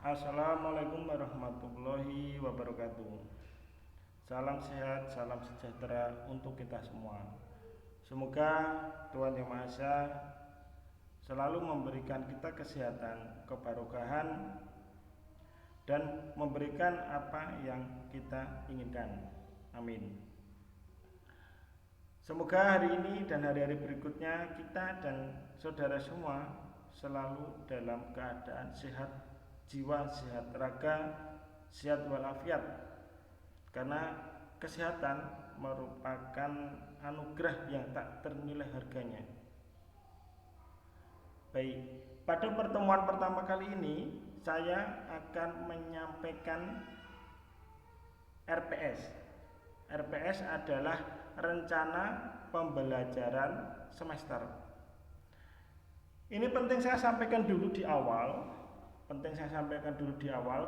Assalamualaikum warahmatullahi wabarakatuh. Salam sehat, salam sejahtera untuk kita semua. Semoga Tuhan Yang Maha Esa selalu memberikan kita kesehatan, kebarokahan, dan memberikan apa yang kita inginkan. Amin. Semoga hari ini dan hari-hari berikutnya kita dan saudara semua selalu dalam keadaan sehat jiwa, sehat raga, sehat walafiat. Karena kesehatan merupakan anugerah yang tak ternilai harganya. Baik, pada pertemuan pertama kali ini saya akan menyampaikan RPS. RPS adalah rencana pembelajaran semester. Ini penting saya sampaikan dulu di awal.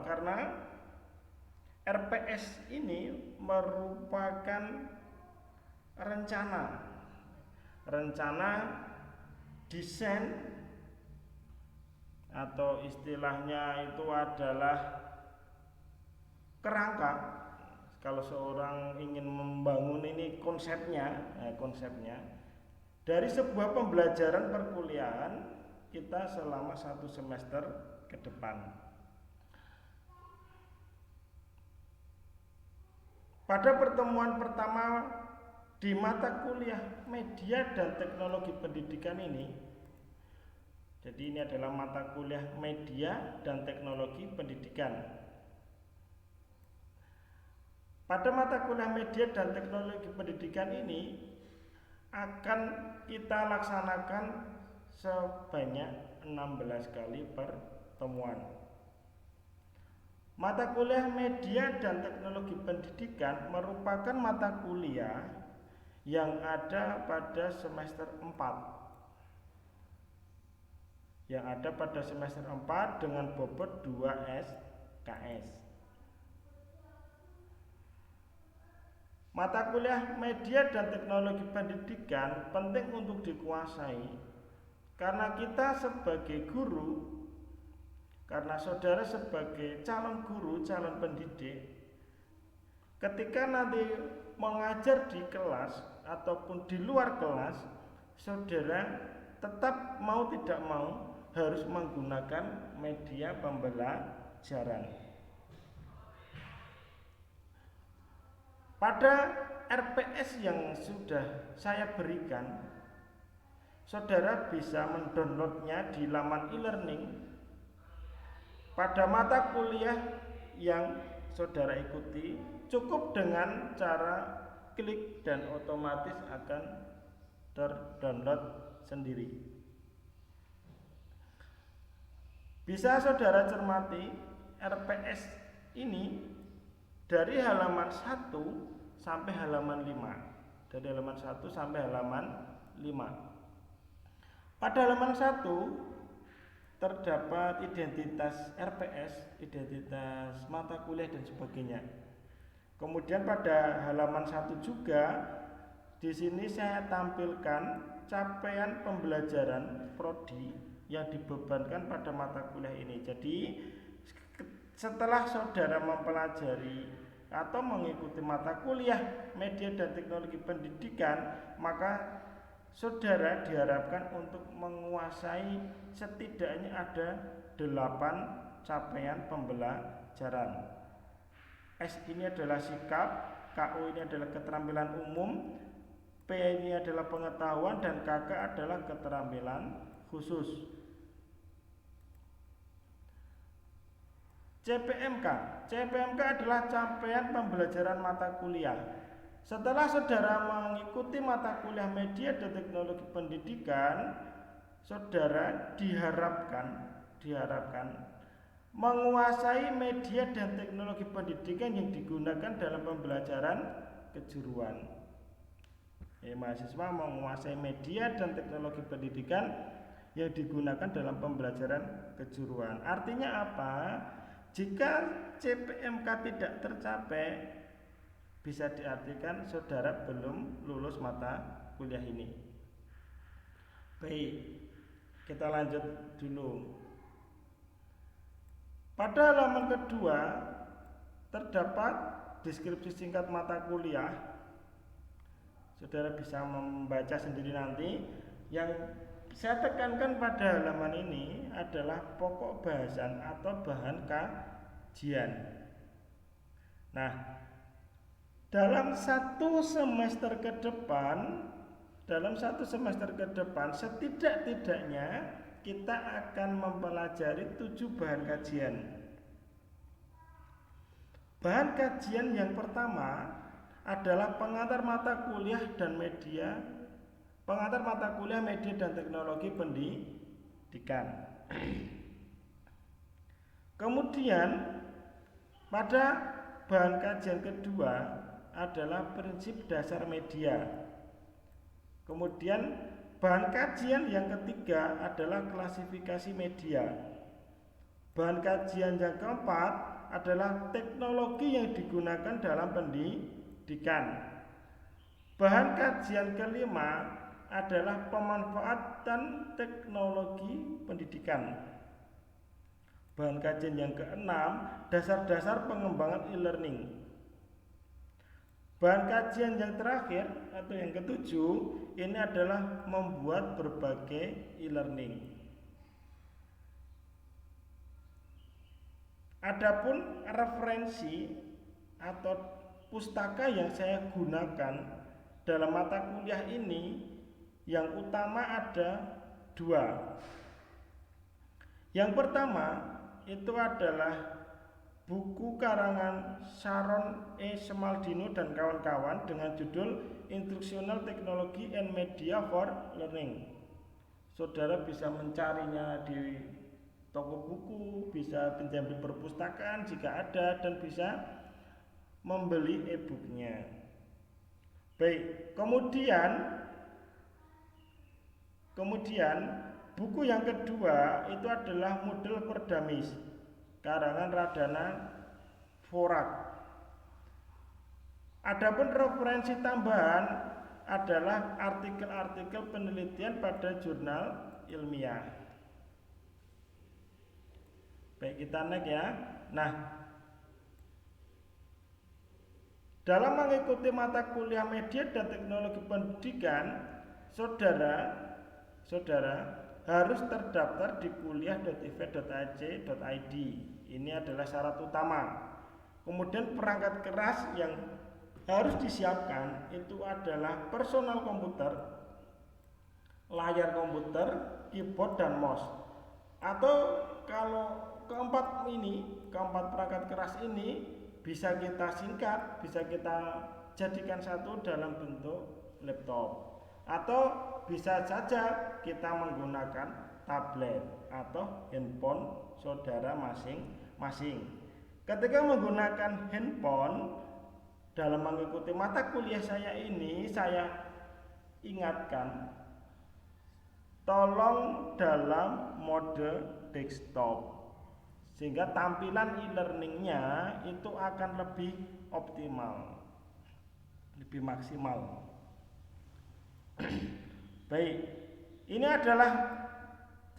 Karena RPS ini merupakan rencana desain, atau istilahnya itu adalah kerangka. Kalau seorang ingin membangun ini konsepnya dari sebuah pembelajaran perkuliahan kita selama 1 semester ke depan. Pada pertemuan pertama di mata kuliah media dan teknologi pendidikan ini, jadi ini adalah mata kuliah media dan teknologi pendidikan. Pada mata kuliah media dan teknologi pendidikan ini akan kita laksanakan sebanyak 16 kali pertemuan. Mata kuliah media dan teknologi pendidikan merupakan mata kuliah yang ada pada semester 4. Dengan bobot 2 SKS. Mata kuliah media dan teknologi pendidikan penting untuk dikuasai karena kita sebagai guru, karena saudara sebagai calon guru, calon pendidik, ketika nanti mengajar di kelas ataupun di luar kelas, saudara tetap mau tidak mau harus menggunakan media pembelajaran. Pada RPS yang sudah saya berikan, saudara bisa mendownloadnya di laman e-learning. Pada mata kuliah yang saudara ikuti, cukup dengan cara klik dan otomatis akan terdownload sendiri. Bisa saudara cermati RPS ini dari halaman 1 sampai halaman 5. Pada halaman 1 terdapat identitas RPS, identitas mata kuliah dan sebagainya. Kemudian pada halaman 1 juga di sini saya tampilkan capaian pembelajaran prodi yang dibebankan pada mata kuliah ini. Jadi setelah saudara mempelajari atau mengikuti mata kuliah media dan teknologi pendidikan, maka saudara diharapkan untuk menguasai setidaknya ada 8 capaian pembelajaran. S ini adalah sikap, KU ini adalah keterampilan umum, P ini adalah pengetahuan, dan KK adalah keterampilan khusus. CPMK adalah capaian pembelajaran mata kuliah. Setelah saudara mengikuti mata kuliah media dan teknologi pendidikan, saudara diharapkan menguasai media dan teknologi pendidikan yang digunakan dalam pembelajaran kejuruan. Mahasiswa menguasai media dan teknologi pendidikan yang digunakan dalam pembelajaran kejuruan. Artinya apa? Jika CPMK tidak tercapai, bisa diartikan saudara belum lulus mata kuliah ini. Baik, kita lanjut dulu. Pada halaman kedua terdapat deskripsi singkat mata kuliah. Saudara bisa membaca sendiri nanti. Yang saya tekankan pada halaman ini adalah pokok bahasan atau bahan kajian. Nah, dalam satu semester ke depan, setidak-tidaknya kita akan mempelajari 7 bahan kajian. Bahan kajian yang pertama adalah pengantar mata kuliah media dan teknologi pendidikan. Kemudian pada bahan kajian kedua adalah prinsip dasar media. Kemudian bahan kajian yang ketiga adalah klasifikasi media. Bahan kajian yang keempat adalah teknologi yang digunakan dalam pendidikan. Bahan kajian kelima adalah pemanfaatan teknologi pendidikan. Bahan kajian yang keenam, dasar-dasar pengembangan e-learning. Bahan kajian yang terakhir atau yang ketujuh, ini adalah membuat berbagai e-learning. Adapun referensi atau pustaka yang saya gunakan dalam mata kuliah ini, yang utama ada 2. Yang pertama itu adalah buku karangan Sharon E. Smaldino dan kawan-kawan dengan judul Instructional Technology and Media for Learning. Saudara bisa mencarinya di toko buku, bisa pinjam di perpustakaan jika ada, dan bisa membeli e-booknya. Baik, kemudian buku yang kedua itu adalah model Perdamis karangan Radhana Forak. Adapun referensi tambahan adalah artikel-artikel penelitian pada jurnal ilmiah. Baik, kita next ya. Nah, dalam mengikuti mata kuliah media dan teknologi pendidikan, saudara harus terdaftar di kuliah.ive.ac.id. Ini adalah syarat utama. Kemudian perangkat keras yang harus disiapkan itu adalah personal komputer, layar komputer, keyboard dan mouse. Atau kalau keempat perangkat keras ini bisa kita singkat, bisa kita jadikan satu dalam bentuk laptop. Atau bisa saja kita menggunakan tablet atau handphone saudara masing-masing. Ketika menggunakan handphone dalam mengikuti mata kuliah saya ini, saya ingatkan tolong dalam mode desktop, sehingga tampilan e-learningnya itu akan lebih optimal, lebih maksimal. Baik, ini adalah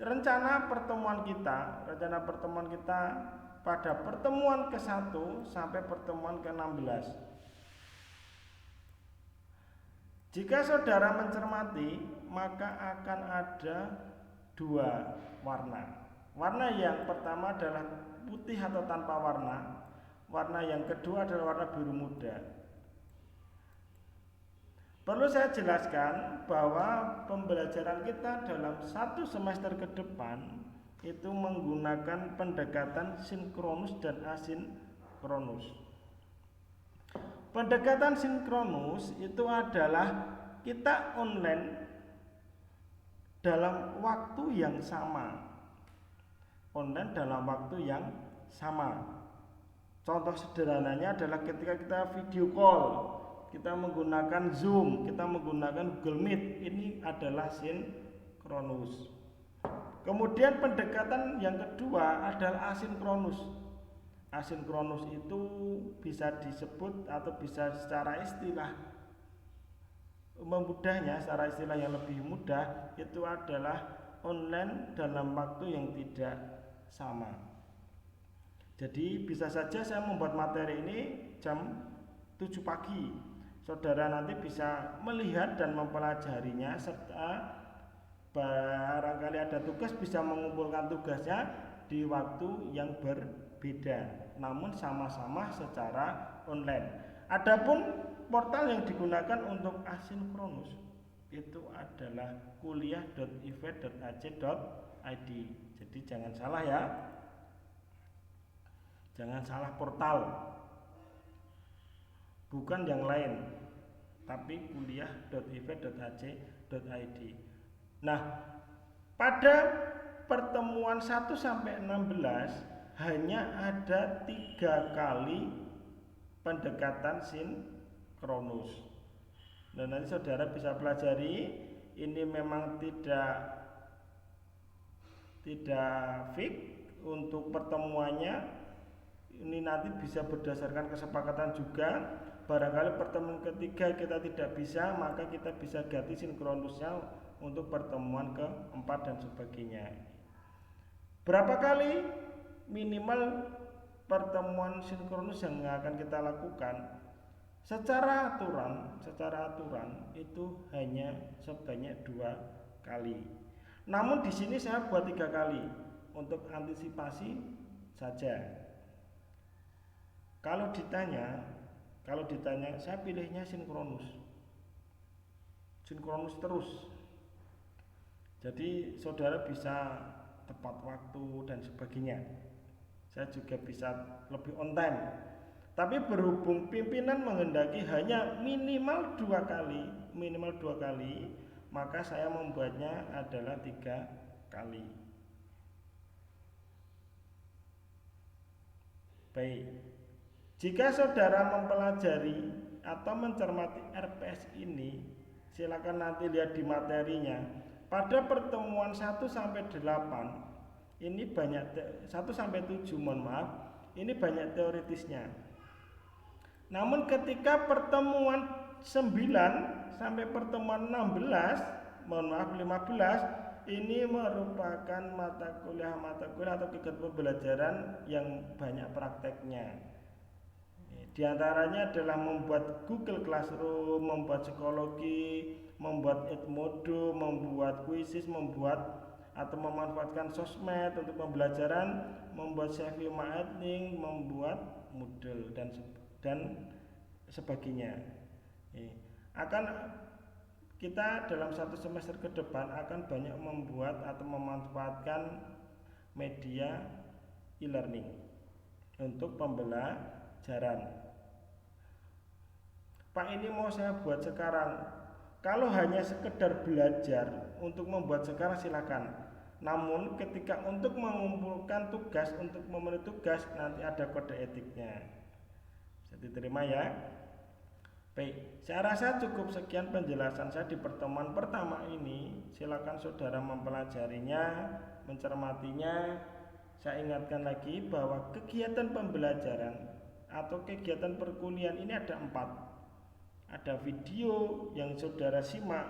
rencana pertemuan kita pada pertemuan ke-1 sampai pertemuan ke-16. Jika saudara mencermati, maka akan ada 2 warna. Warna yang pertama adalah putih atau tanpa warna. Warna yang kedua adalah warna biru muda. Perlu saya jelaskan bahwa pembelajaran kita dalam 1 semester ke depan itu menggunakan pendekatan sinkronus dan asinkronus. Pendekatan sinkronus itu adalah kita online dalam waktu yang sama. Online dalam waktu yang sama. Contoh sederhananya adalah ketika kita video call, kita menggunakan Zoom, kita menggunakan Google Meet, ini adalah sinkronus. Kemudian pendekatan yang kedua adalah asinkronus. Asinkronus itu bisa disebut atau bisa secara istilah yang lebih mudah itu adalah online dalam waktu yang tidak sama. Jadi bisa saja saya membuat materi ini jam 7 pagi. Saudara nanti bisa melihat dan mempelajarinya, serta barangkali ada tugas bisa mengumpulkan tugasnya di waktu yang berbeda, namun sama-sama secara online. Adapun portal yang digunakan untuk asinkronus itu adalah kuliah.ive.ac.id. Jadi jangan salah ya. Jangan salah portal. Bukan yang lain, tapi kuliah.ive.ac.id. Nah, pada pertemuan 1 sampai 16 hanya ada 3 kali pendekatan sinkronus. Dan nanti saudara bisa pelajari, ini memang tidak fix untuk pertemuannya. Ini nanti bisa berdasarkan kesepakatan juga. Barangkali pertemuan ketiga kita tidak bisa, maka kita bisa ganti sinkronusnya untuk pertemuan keempat dan sebagainya. Berapa kali minimal pertemuan sinkronus yang akan kita lakukan? Secara aturan itu hanya sebanyak 2 kali. Namun di sini saya buat 3 kali untuk antisipasi saja. Kalau ditanya saya pilihnya sinkronus terus. Jadi saudara bisa tepat waktu dan sebagainya. Saya juga bisa lebih on time. Tapi berhubung pimpinan menghendaki hanya minimal 2 kali, maka saya membuatnya adalah 3 kali. Baik. Jika saudara mempelajari atau mencermati RPS ini, silakan nanti lihat di materinya. Pada pertemuan 1 sampai 8 ini banyak 1 sampai 7, ini banyak teoritisnya. Namun ketika pertemuan 9 sampai pertemuan 15 ini merupakan mata kuliah atau kegiatan pembelajaran yang banyak prakteknya. Di antaranya adalah membuat Google Classroom, membuat psikologi, membuat Edmodo, membuat kuisis, membuat atau memanfaatkan sosmed untuk pembelajaran, membuat CV marketing, membuat Moodle dan sebagainya. Akan kita dalam 1 semester ke depan akan banyak membuat atau memanfaatkan media e-learning untuk pembelajaran. Pak, ini mau saya buat sekarang. Kalau hanya sekedar belajar untuk membuat sekarang silakan. Namun ketika untuk mengumpulkan tugas, untuk memenuhi tugas, nanti ada kode etiknya. Bisa diterima ya. Baik, saya rasa cukup sekian penjelasan saya di pertemuan pertama ini. Silakan saudara mempelajarinya, mencermatinya. Saya ingatkan lagi bahwa kegiatan pembelajaran atau kegiatan perkuliahan ini ada 4. Ada video yang saudara simak,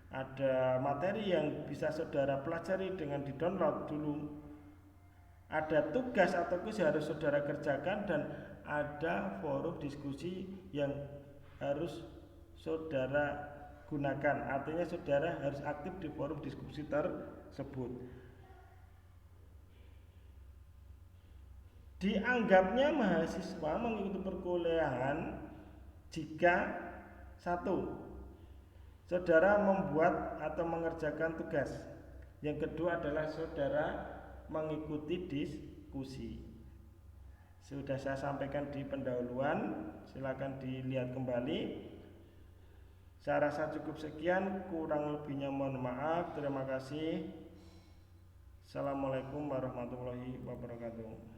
ada materi yang bisa saudara pelajari dengan di-download dulu, ada tugas atau kuis yang harus saudara kerjakan, dan ada forum diskusi yang harus saudara gunakan. Artinya saudara harus aktif di forum diskusi tersebut. Dianggapnya mahasiswa mengikuti perkuliahan jika 1, saudara membuat atau mengerjakan tugas. Yang kedua adalah saudara mengikuti diskusi. Sudah saya sampaikan di pendahuluan, silakan dilihat kembali. Saya rasa cukup sekian, kurang lebihnya mohon maaf. Terima kasih. Assalamualaikum warahmatullahi wabarakatuh.